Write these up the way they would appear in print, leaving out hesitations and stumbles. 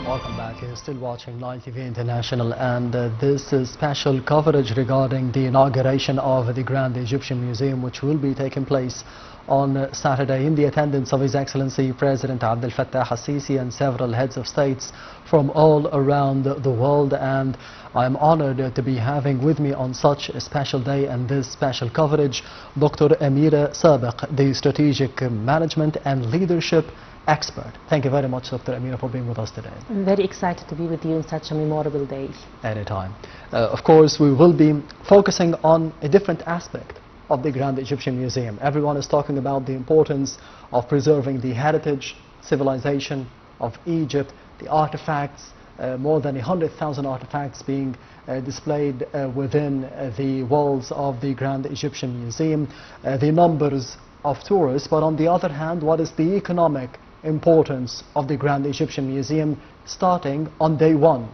Welcome back. You're still watching Nile TV International, and this is special coverage regarding the inauguration of the Grand Egyptian Museum, which will be taking place on Saturday in the attendance of His Excellency President Abdel Fattah al-Sisi and several heads of states from all around the world. And I'm honored to be having with me on such a special day and this special coverage Dr. Amira Sabeq, the Strategic Management and Leadership expert. Thank you very much, Dr. Amira, for being with us today. I'm very excited to be with you in such a memorable day. Anytime. Of course, we will be focusing on a different aspect of the Grand Egyptian Museum. Everyone is talking about the importance of preserving the heritage, civilization of Egypt, the artifacts, more than 100,000 artifacts being displayed within the walls of the Grand Egyptian Museum, the numbers of tourists, but on the other hand, what is the economic importance of the Grand Egyptian Museum starting on day one?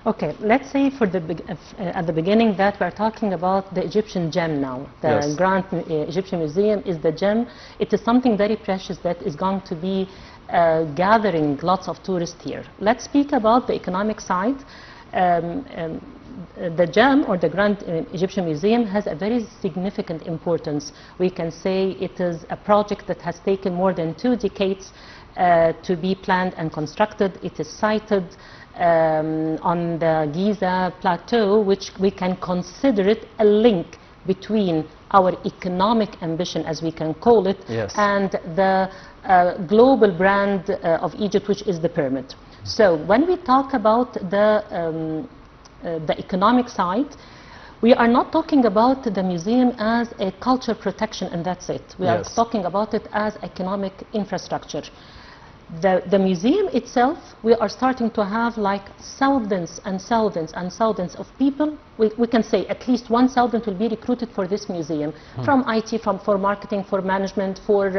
Okay, let's say at the beginning that we're talking about the Egyptian gem now. The Yes. Grand Egyptian Museum is the gem. It is something very precious that is going to be gathering lots of tourists here. Let's speak about the economic side. The gem, or the Grand Egyptian Museum, has a very significant importance. We can say it is a project that has taken more than 2 decades to be planned and constructed. It is sited on the Giza Plateau, which we can consider it a link between our economic ambition, as we can call it, Yes. and the global brand of Egypt, which is the pyramid. So when we talk about the economic side, we are not talking about the museum as a culture protection and that's it. We are Yes. talking about it as economic infrastructure. The museum itself, we are starting to have like thousands and thousands and thousands of people. We can say at least 1,000 will be recruited for this museum, from IT, for marketing, for management, for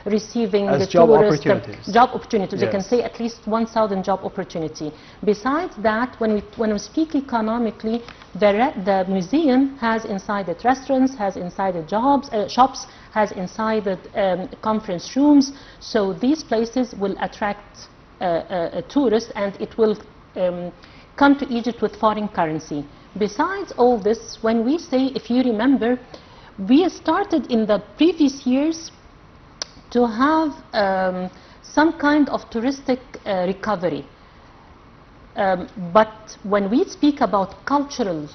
receiving As the job tourists, opportunities. job opportunities. You can Yes. say at least 1,000 job opportunity. Besides that, when we speak economically, the museum has inside it restaurants, has inside it jobs, shops, has inside it conference rooms. So these places will attract tourists, and it will come to Egypt with foreign currency. Besides all this, when we say, if you remember, we started in the previous years to have some kind of touristic recovery. But when we speak about cultural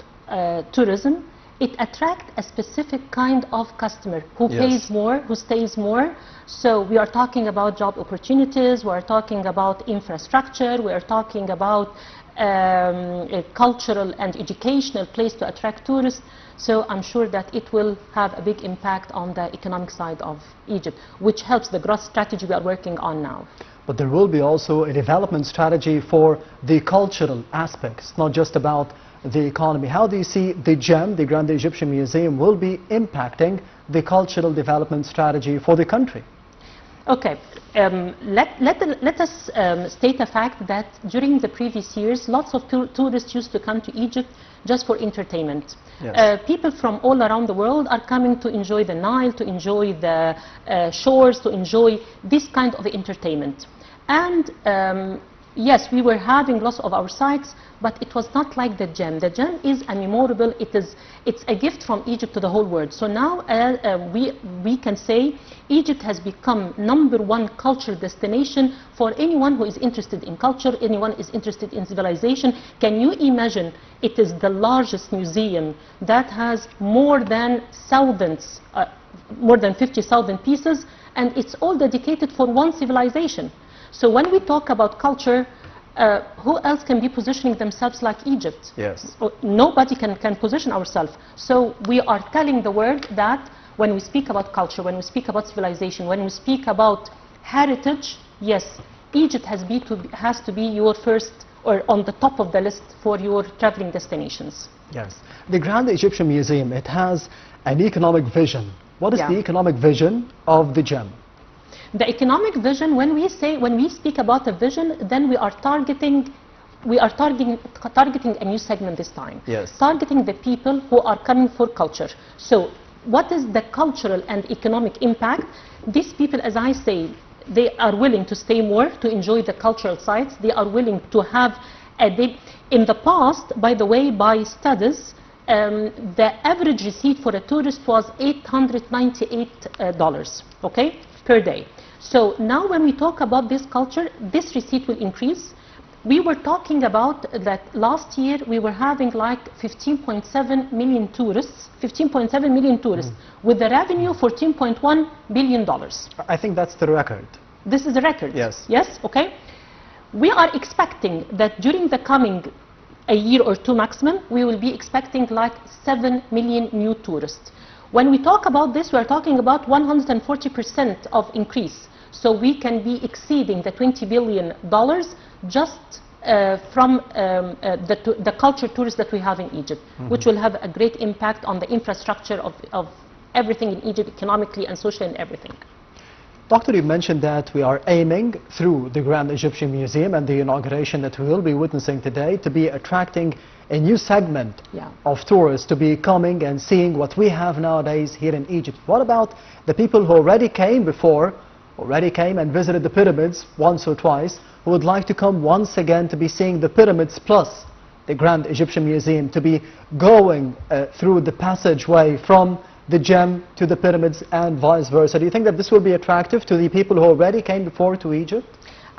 tourism, it attracts a specific kind of customer who Yes. pays more, who stays more. So we are talking about job opportunities, we are talking about infrastructure, we are talking about a cultural and educational place to attract tourists. So I'm sure that it will have a big impact on the economic side of Egypt, which helps the growth strategy we are working on now. But there will be also a development strategy for the cultural aspects, not just about the economy. How do you see the GEM, the Grand Egyptian Museum, will be impacting the cultural development strategy for the country? Okay, let us state a fact that during the previous years, lots of tourists used to come to Egypt just for entertainment. Yes. People from all around the world are coming to enjoy the Nile, to enjoy the shores, to enjoy this kind of entertainment. And yes, we were having lots of our sites, but it was not like the gem. The gem is a memorable, it's a gift from Egypt to the whole world. So now we can say Egypt has become #1 culture destination for anyone who is interested in culture, anyone is interested in civilization. Can you imagine, it is the largest museum that has more than thousands, more than 50,000 pieces, and it's all dedicated for one civilization. So when we talk about culture, who else can be positioning themselves like Egypt? Yes. Nobody can position ourselves. So we are telling the world that when we speak about culture, when we speak about civilization, when we speak about heritage, yes, Egypt has to be your first, or on the top of the list for your traveling destinations. Yes. The Grand Egyptian Museum, it has an economic vision. What is Yeah. the economic vision of the GEM? The economic vision, when we speak about a vision, then we are targeting a new segment this time. Yes. Targeting the people who are coming for culture. So what is the cultural and economic impact? These people, as I say, they are willing to stay more, to enjoy the cultural sites. They are willing to have a day. In the past, by the way, by studies, the average receipt for a tourist was $898, okay, per day. So now when we talk about this culture, this receipt will increase. We were talking about that last year we were having like 15.7 million tourists, with the revenue $14.1 billion. I think that's the record. This is the record? Yes. Yes, okay. We are expecting that during the coming a year or two maximum, we will be expecting like 7 million new tourists. When we talk about this, we are talking about 140% of increase. So we can be exceeding the $20 billion just from the culture tourists that we have in Egypt, which will have a great impact on the infrastructure of everything in Egypt, economically and socially and everything. Doctor, you mentioned that we are aiming through the Grand Egyptian Museum and the inauguration that we will be witnessing today to be attracting a new segment of tourists to be coming and seeing what we have nowadays here in Egypt. What about the people who already came and visited the pyramids once or twice, who would like to come once again to be seeing the pyramids plus the Grand Egyptian Museum, to be going through the passageway from the gem to the pyramids and vice versa? Do you think that this will be attractive to the people who already came before to Egypt?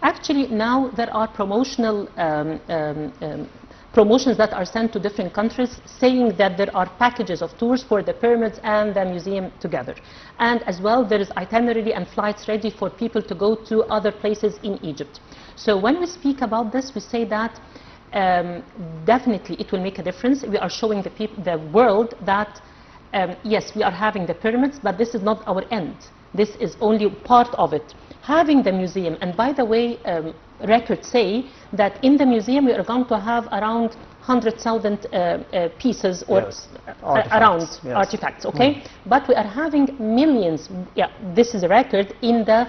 Actually, now there are promotional promotions that are sent to different countries saying that there are packages of tours for the pyramids and the museum together. And as well, there is itinerary and flights ready for people to go to other places in Egypt. So when we speak about this, we say that definitely it will make a difference. We are showing the world that yes, we are having the pyramids, but this is not our end. This is only part of it. Having the museum, and by the way, records say that in the museum we are going to have around 100,000 pieces or artifacts, okay? But we are having millions, this is a record, in the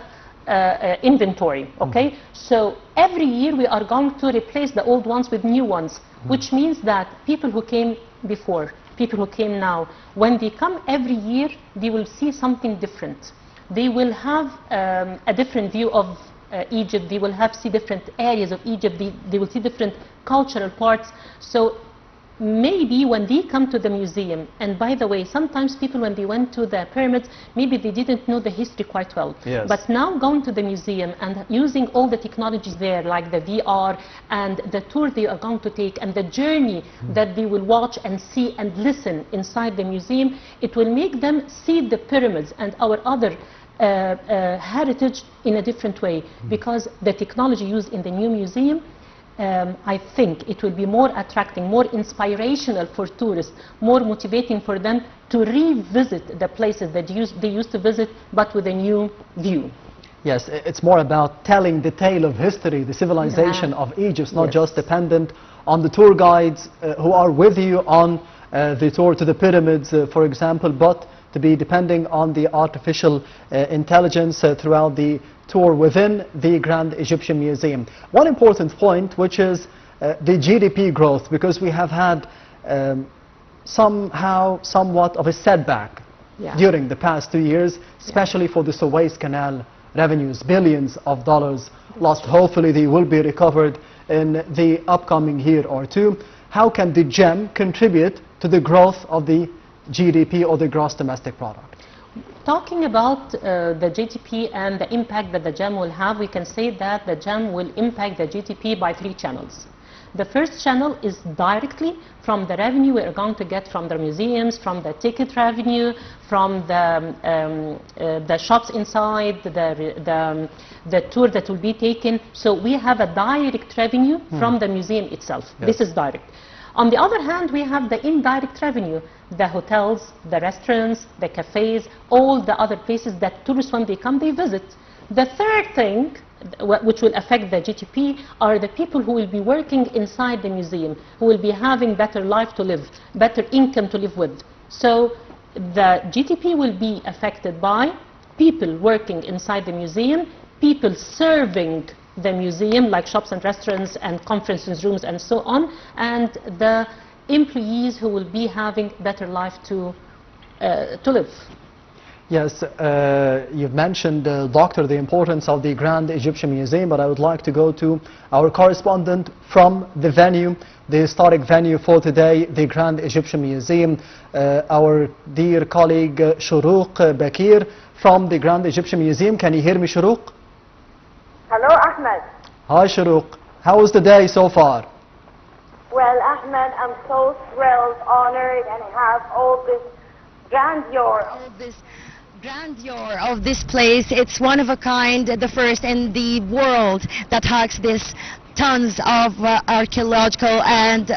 inventory, okay? So every year we are going to replace the old ones with new ones, which means that people who came before, people who came now, when they come every year, they will see something different. They will have a different view of Egypt. They will see different areas of Egypt. They will see different cultural parts. So maybe when they come to the museum, and by the way, sometimes people when they went to the pyramids, maybe they didn't know the history quite well. Yes. But now going to the museum and using all the technologies there, like the VR and the tour they are going to take and the journey that they will watch and see and listen inside the museum, it will make them see the pyramids and our other heritage in a different way, because the technology used in the new museum, I think it will be more attracting, more inspirational for tourists, more motivating for them to revisit the places that they used to visit, but with a new view. Yes, it's more about telling the tale of history, the civilization of Egypt, not just dependent on the tour guides who are with you on the tour to the pyramids, for example, but to be depending on the artificial intelligence throughout the tour within the Grand Egyptian Museum. One important point, which is the GDP growth, because we have had somewhat of a setback during the past 2 years, especially for the Suez Canal revenues, billions of dollars lost. Hopefully they will be recovered in the upcoming year or two. How can the gem contribute to the growth of the GDP or the gross domestic product? Talking about the GDP and the impact that the gem will have, we can say that the gem will impact the GDP by 3 channels. The first channel is directly from the revenue we are going to get from the museums, from the ticket revenue, from the shops inside, the tour that will be taken. So we have a direct revenue from the museum itself. Yes. This is direct. On the other hand, we have the indirect revenue, the hotels, the restaurants, the cafes, all the other places that tourists, when they come, they visit. The third thing, which will affect the GDP, are the people who will be working inside the museum, who will be having better life to live, better income to live with. So the GDP will be affected by people working inside the museum, people serving the museum, like shops and restaurants and conference rooms and so on, and the employees who will be having better life to live. Yes, you've mentioned, Doctor, the importance of the Grand Egyptian Museum, but I would like to go to our correspondent from the venue, the historic venue for today, the Grand Egyptian Museum, our dear colleague Shuruq Bakir from the Grand Egyptian Museum. Can you hear me, Shuruq? Hello, Ahmed. Hi, Shuruq. How was the day so far? Well, Ahmed, I'm so thrilled, honored, and have all this grandeur of this place. It's one of a kind, the first in the world that hugs this tons of archaeological and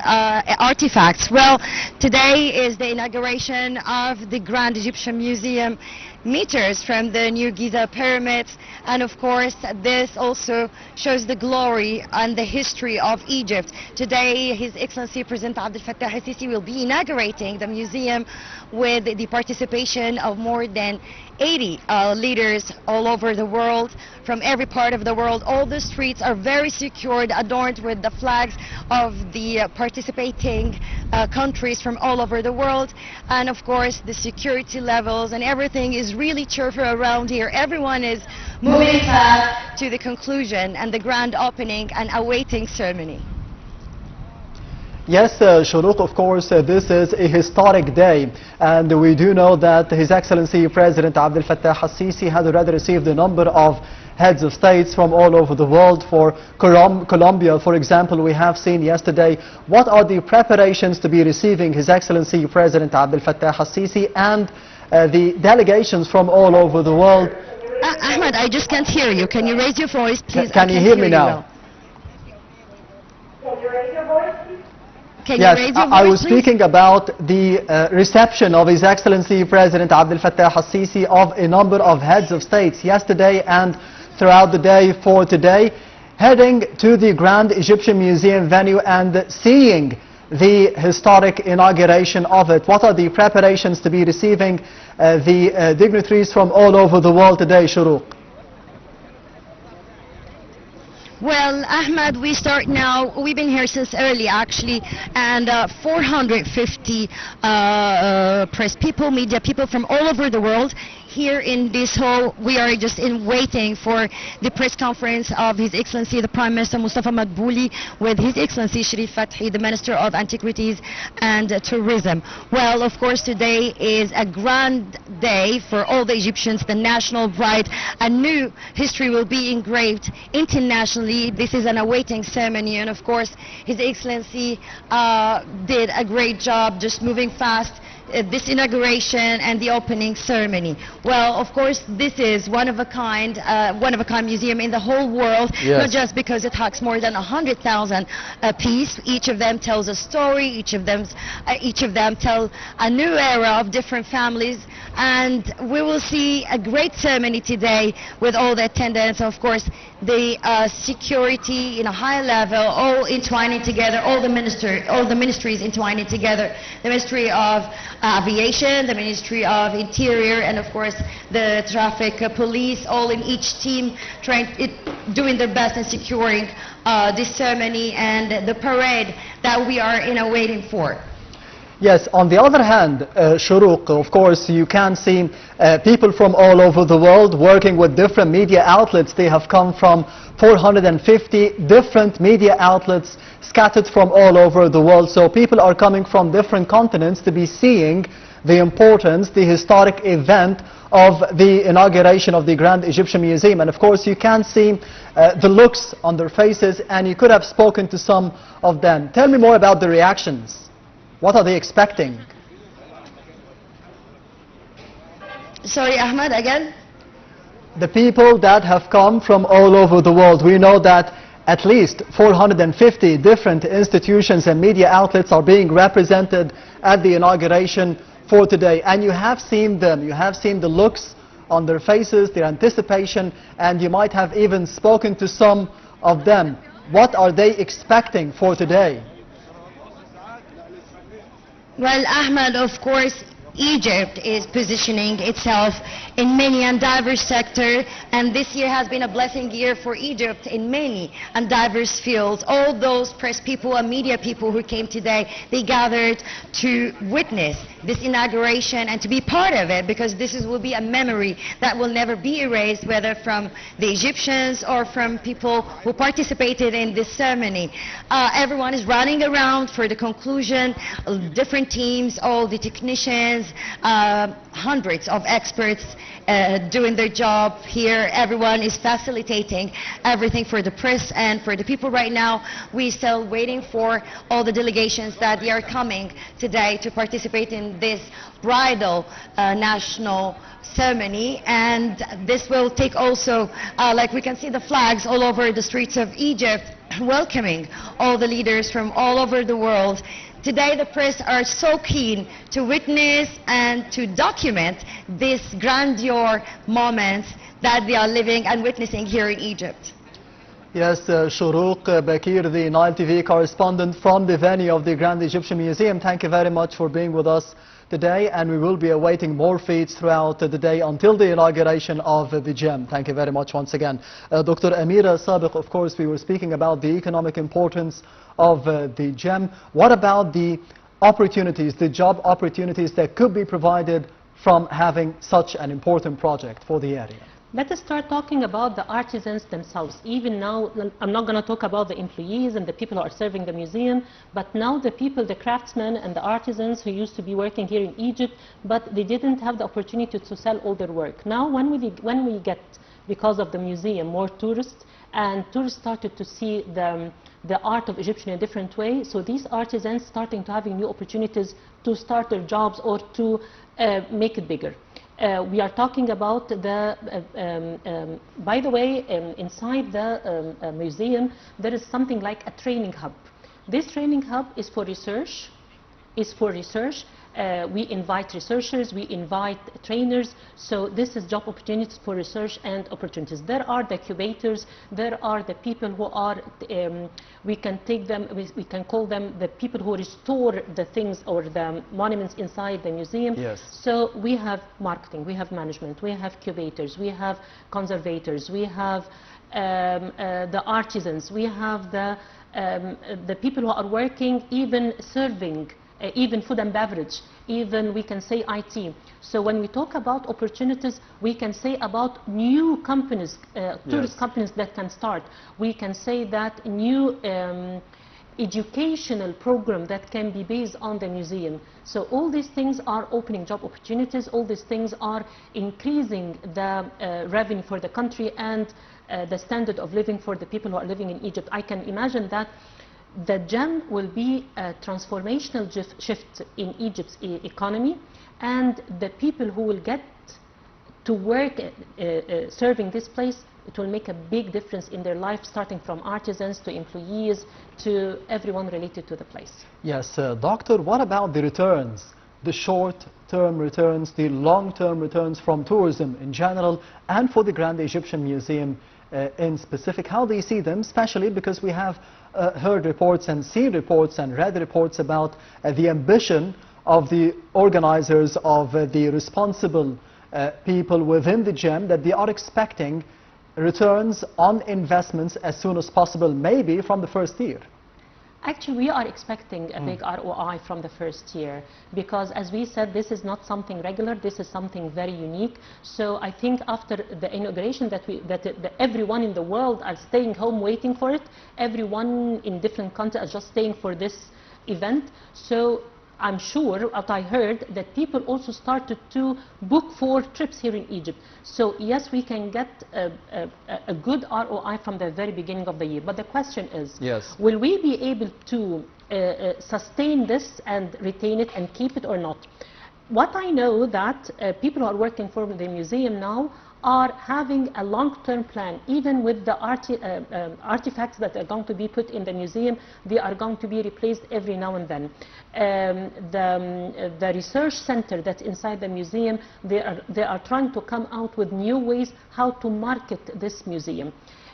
artifacts. Well, today is the inauguration of the Grand Egyptian Museum, meters from the new Giza pyramids, and of course this also shows the glory and the history of Egypt. Today His Excellency President Abdel Fattah al-Sisi will be inaugurating the museum with the participation of more than 80 leaders all over the world, from every part of the world. All the streets are very secured, adorned with the flags of the participating countries from all over the world, and of course the security levels and everything is really cheerful around here. Everyone is moving fast to the conclusion and the grand opening and awaiting ceremony. Yes, Shuruq, of course, this is a historic day, and we do know that His Excellency President Abdel Fattah al-Sisi has already received a number of heads of states from all over the world. For Colombia, for example, we have seen yesterday. What are the preparations to be receiving His Excellency President Abdel Fattah al-Sisi and the delegations from all over the world? Ahmed, I just can't hear you. Can you raise your voice, please? Can you hear me now? Can you raise your voice, please? Yes, I was speaking about the reception of His Excellency President Abdel Fattah al-Sisi of a number of heads of states yesterday and throughout the day for today, heading to the Grand Egyptian Museum venue and seeing the historic inauguration of it. What are the preparations to be receiving the dignitaries from all over the world today, Shuruq? Well, Ahmed, we start now. We've been here since early, actually, and 450 press people, media people from all over the world. Here in this hall, we are just waiting for the press conference of His Excellency the Prime Minister Mustafa Madbouli with His Excellency Sharif Fathi, the Minister of Antiquities and Tourism. Well, of course, today is a grand day for all the Egyptians, the national pride. A new history will be engraved internationally. This is an awaiting ceremony, and of course, His Excellency did a great job just moving fast. This inauguration and the opening ceremony. Well, of course, this is one of a kind museum in the whole world. Yes. Not just because it hugs more than 100,000 pieces. Each of them tells a story. Each of them tell a new era of different families. And we will see a great ceremony today with all the attendants. Of course, the security in a high level, all entwining together, all the ministries entwining together. The Ministry of Aviation, the Ministry of Interior, and of course the traffic police, all in each team doing their best in securing this ceremony and the parade that we are waiting for. Yes, on the other hand, Shuruq, of course, you can see people from all over the world working with different media outlets. They have come from 450 different media outlets scattered from all over the world. So people are coming from different continents to be seeing the importance, the historic event of the inauguration of the Grand Egyptian Museum. And of course, you can see the looks on their faces, and you could have spoken to some of them. Tell me more about the reactions. What are they expecting? Sorry, Ahmed, again? The people that have come from all over the world. We know that at least 450 different institutions and media outlets are being represented at the inauguration for today. And you have seen them. You have seen the looks on their faces, their anticipation, and you might have even spoken to some of them. What are they expecting for today? Well, Ahmed, of course, Egypt is positioning itself in many and diverse sectors, and this year has been a blessing year for Egypt in many and diverse fields. All those press people and media people who came today, they gathered to witness this inauguration and to be part of it, because will be a memory that will never be erased, whether from the Egyptians or from people who participated in this ceremony. Everyone is running around for the conclusion, different teams, all the technicians, hundreds of experts doing their job here. Everyone is facilitating everything for the press and for the people right now. We're still waiting for all the delegations that they are coming today to participate in this bridal national ceremony, and this will take also, like we can see the flags all over the streets of Egypt, welcoming all the leaders from all over the world. Today the press are so keen to witness and to document these grandeur moments that they are living and witnessing here in Egypt. Yes, Shuruq Bakir, the Nile TV correspondent from the venue of the Grand Egyptian Museum, thank you very much for being with us today, and we will be awaiting more feeds throughout the day until the inauguration of the gem. Thank you very much once again. Dr. Amira, Sabeq, of course, we were speaking about the economic importance of the gem. What about the opportunities, the job opportunities that could be provided from having such an important project for the area? Let us start talking about the artisans themselves. Even now, I'm not going to talk about the employees and the people who are serving the museum, but now the people, the craftsmen and the artisans who used to be working here in Egypt, but they didn't have the opportunity to sell all their work. Now when we get, because of the museum, more tourists, and tourists started to see the art of Egyptian in a different way, so these artisans starting to having new opportunities to start their jobs or to make it bigger. We are talking about the, by the way, inside the museum, there is something like a training hub. This training hub is for research. We invite researchers, we invite trainers, so this is job opportunities for research and opportunities. There are the curators, there are the people who are, we can take them, we can call them the people who restore the things or the monuments inside the museum. Yes. So we have marketing, we have management, we have curators, we have conservators, we have the artisans, we have the people who are working, even serving, even food and beverage, even we can say IT. So when we talk about opportunities, we can say about new companies, tourist companies that can start. We can say that new educational program that can be based on the museum. So all these things are opening job opportunities, all these things are increasing the revenue for the country and the standard of living for the people who are living in Egypt. I can imagine that the gem will be a transformational shift in Egypt's economy, and the people who will get to work serving this place, it will make a big difference in their life, starting from artisans to employees to everyone related to the place. Yes, Doctor, what about the returns, the short-term returns, the long-term returns from tourism in general and for the Grand Egyptian Museum in specific? How do you see them, especially because we have heard reports and seen reports and read reports about the ambition of the organizers, of the responsible people within the gem, that they are expecting returns on investments as soon as possible, maybe from the first year? Actually, we are expecting a big ROI from the first year, because as we said, this is not something regular, this is something very unique. So I think after the inauguration that everyone in the world are staying home waiting for it, everyone in different countries are just staying for this event. So I'm sure, what I heard, that people also started to book for trips here in Egypt. So yes, we can get a good ROI from the very beginning of the year. But the question is, will we be able to sustain this and retain it and keep it or not? What I know that people who are working for the museum now are having a long-term plan. Even with the artifacts that are going to be put in the museum, they are going to be replaced every now and then. The research center that's inside the museum, they are trying to come out with new ways how to market this museum.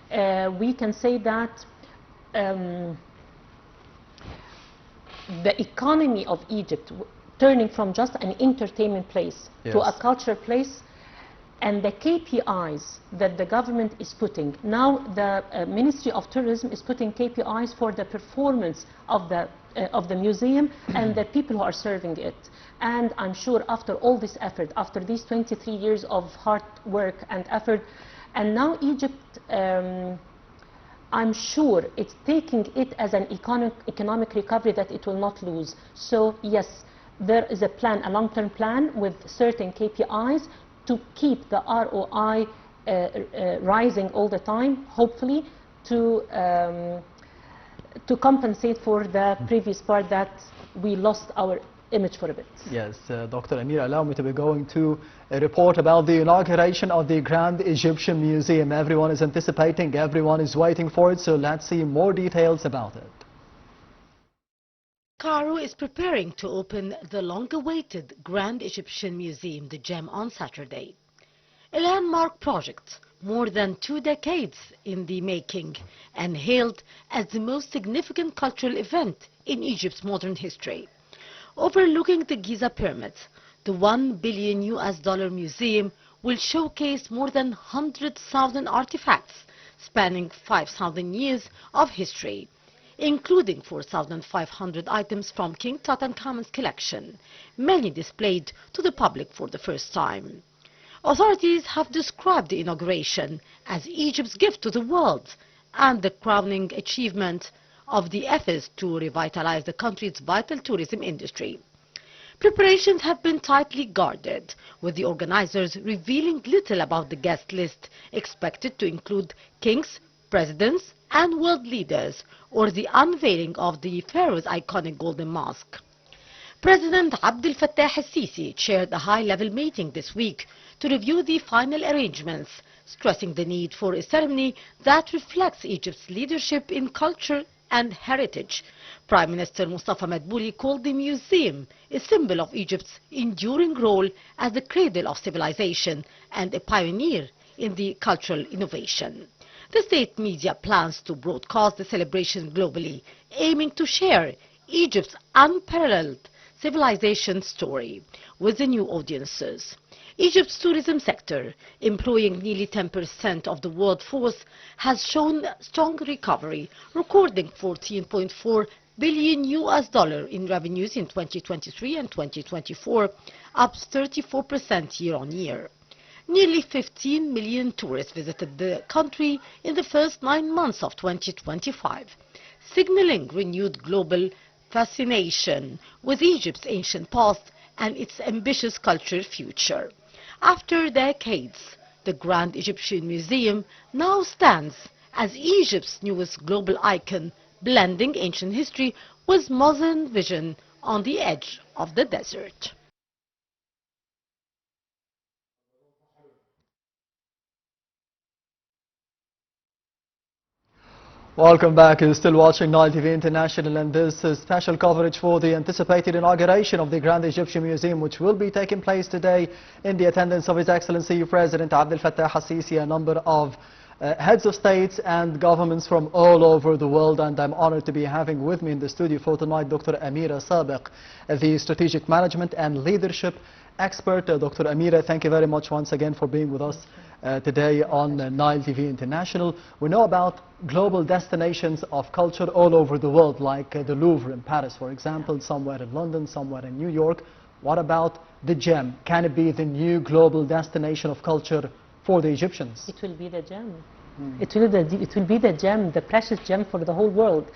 We can say that the economy of Egypt, turning from just an entertainment place to a culture place, and the KPIs that the government is putting. Now the Ministry of Tourism is putting KPIs for the performance of the museum and the people who are serving it. And I'm sure after all this effort, after these 23 years of hard work and effort, and now Egypt, I'm sure it's taking it as an economic recovery that it will not lose. So yes, there is a plan, a long-term plan with certain KPIs to keep the ROI rising all the time, hopefully to compensate for the previous part that we lost our image for a bit. Yes, Dr. Amira, allow me to be going to a report about the inauguration of the Grand Egyptian Museum. Everyone is anticipating, everyone is waiting for it, so let's see more details about it. Cairo is preparing to open the long-awaited Grand Egyptian Museum, the GEM, on Saturday. A landmark project, more than 2 decades in the making, and hailed as the most significant cultural event in Egypt's modern history. Overlooking the Giza Pyramid, the $1 billion museum will showcase more than 100,000 artifacts spanning 5,000 years of history, including 4,500 items from King Tutankhamun's collection, many displayed to the public for the first time. Authorities have described the inauguration as Egypt's gift to the world and the crowning achievement of the efforts to revitalize the country's vital tourism industry. Preparations have been tightly guarded, with the organizers revealing little about the guest list, expected to include kings, presidents, and world leaders, or the unveiling of the pharaoh's iconic golden mosque. President Abdel Fattah al-Sisi chaired a high-level meeting this week to review the final arrangements, stressing the need for a ceremony that reflects Egypt's leadership in culture and heritage. Prime Minister Mustafa Madbouli called the museum a symbol of Egypt's enduring role as the cradle of civilization and a pioneer in the cultural innovation. The state media plans to broadcast the celebration globally, aiming to share Egypt's unparalleled civilization story with the new audiences. Egypt's tourism sector, employing nearly 10% of the workforce, has shown strong recovery, recording $14.4 billion in revenues in 2023 and 2024, up 34% year-on-year. Nearly 15 million tourists visited the country in the first 9 months of 2025, signaling renewed global fascination with Egypt's ancient past and its ambitious cultural future. After decades, the Grand Egyptian Museum now stands as Egypt's newest global icon, blending ancient history with modern vision on the edge of the desert. Welcome back. You're still watching Nile TV International, and this is special coverage for the anticipated inauguration of the Grand Egyptian Museum, which will be taking place today in the attendance of His Excellency President Abdel Fattah al-Sisi, a number of heads of states and governments from all over the world. And I'm honored to be having with me in the studio for tonight Dr. Amira Sabeq, the strategic management and leadership expert. Dr. Amira, thank you very much once again for being with us today on Nile TV International. We know about global destinations of culture all over the world, like the Louvre in Paris, for example, somewhere in London, somewhere in New York. What about the GEM? Can it be the new global destination of culture for the Egyptians? It will be the GEM. It will be the GEM, the precious gem for the whole world.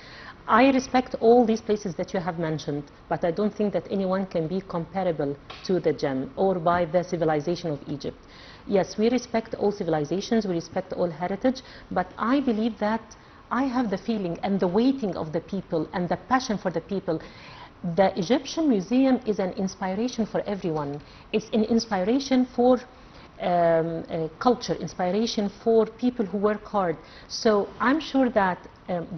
I respect all these places that you have mentioned, but I don't think that anyone can be comparable to the GEM or by the civilization of Egypt. Yes, we respect all civilizations, we respect all heritage, but I believe that I have the feeling and the waiting of the people and the passion for the people. The Egyptian Museum is an inspiration for everyone. It's an inspiration for culture, inspiration for people who work hard. So I'm sure that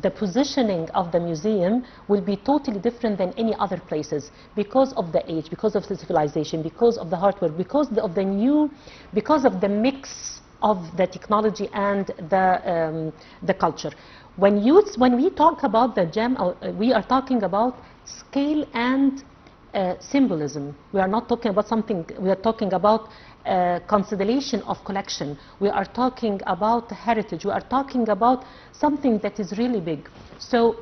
the positioning of the museum will be totally different than any other places because of the age, because of the civilization, because of the hard work, because of the mix of the technology and the culture. When we talk about the GEM, we are talking about scale and symbolism. We are not talking about something, we are talking about consolidation of collection. We are talking about heritage. We are talking about something that is really big. So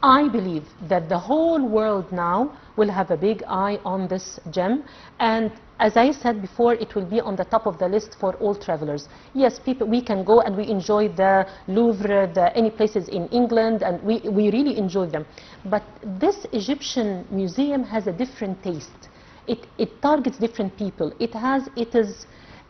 I believe that the whole world now will have a big eye on this gem, and as I said before, it will be on the top of the list for all travelers. Yes, people, we can go and we enjoy the Louvre, any places in England, and we really enjoy them. But this Egyptian museum has a different taste. It targets different people. It is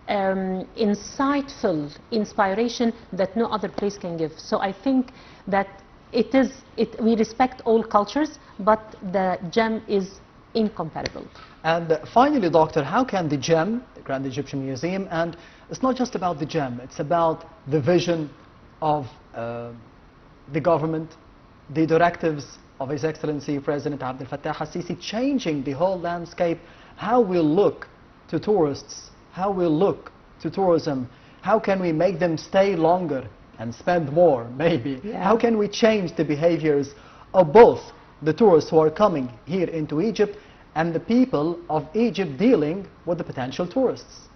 insightful inspiration that no other place can give. So I think that we respect all cultures, but the gem is incomparable. And finally, Doctor, how can the gem, the Grand Egyptian Museum, and it's not just about the gem, it's about the vision of the government, the directives of His Excellency President Abdel Fattah al-Sisi, changing the whole landscape, how we look to tourists, how we look to tourism, how can we make them stay longer and spend more, maybe? Yeah. How can we change the behaviors of both the tourists who are coming here into Egypt and the people of Egypt dealing with the potential tourists?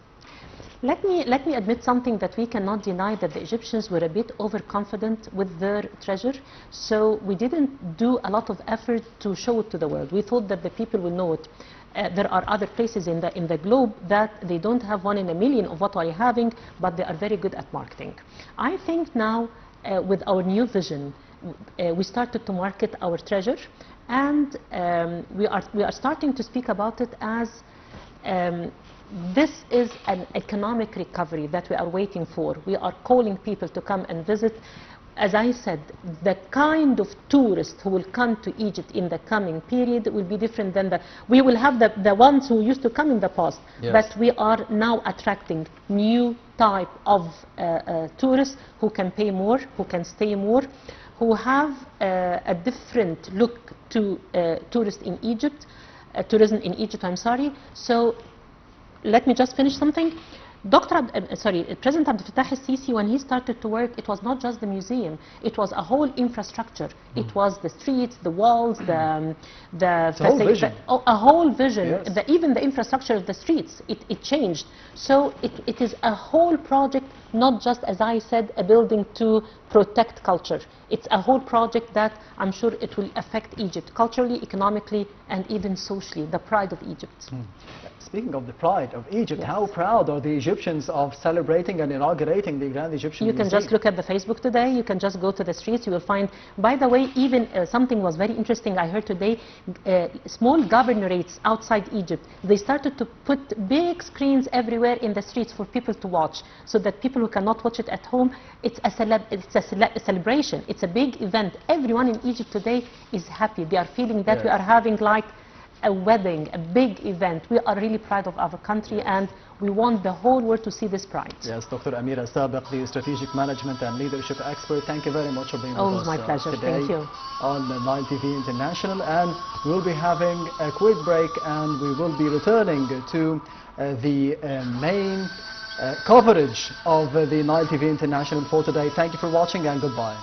Let me admit something that we cannot deny, that the Egyptians were a bit overconfident with their treasure, so we didn't do a lot of effort to show it to the world. We thought that the people will know it. There are other places in the globe that they don't have one in a million of what we are having, but they are very good at marketing. I think now with our new vision, we started to market our treasure, and we are starting to speak about it as this is an economic recovery that we are waiting for. We are calling people to come and visit. As I said, the kind of tourists who will come to Egypt in the coming period will be different than we will have the ones who used to come in the past. Yes. But we are now attracting new type of tourists who can pay more, who can stay more, who have a different look to tourism in Egypt, I'm sorry. So let me just finish something. President Abdel Fattah al-Sisi, when he started to work, it was not just the museum, it was a whole infrastructure. It was the streets, the walls, a whole vision. Yes. Even the infrastructure of the streets, it changed. So it is a whole project, not just, as I said, a building to protect culture. It's a whole project that I'm sure it will affect Egypt culturally, economically, and even socially, the pride of Egypt. Speaking of the pride of Egypt, Yes. how proud are the Egyptians of celebrating and inaugurating the Grand Egyptian You Museum? can just look at the Facebook today, you can just go to the streets, you will find, by the way, even something was very interesting I heard today, small governorates outside Egypt, they started to put big screens everywhere in the streets for people to watch, so that people who cannot watch it at home, it's a celebration, it's a big event. Everyone in Egypt today is happy, they are feeling that Yes. we are having like a wedding, a big event. We are really proud of our country, and we want the whole world to see this pride. Yes, Dr. Amira Sabeq, the strategic management and leadership expert. Thank you very much for being with us My pleasure. today Thank you. on Nile TV International. And we'll be having a quick break, and we will be returning to the main coverage of the Nile TV International for today. Thank you for watching, and goodbye.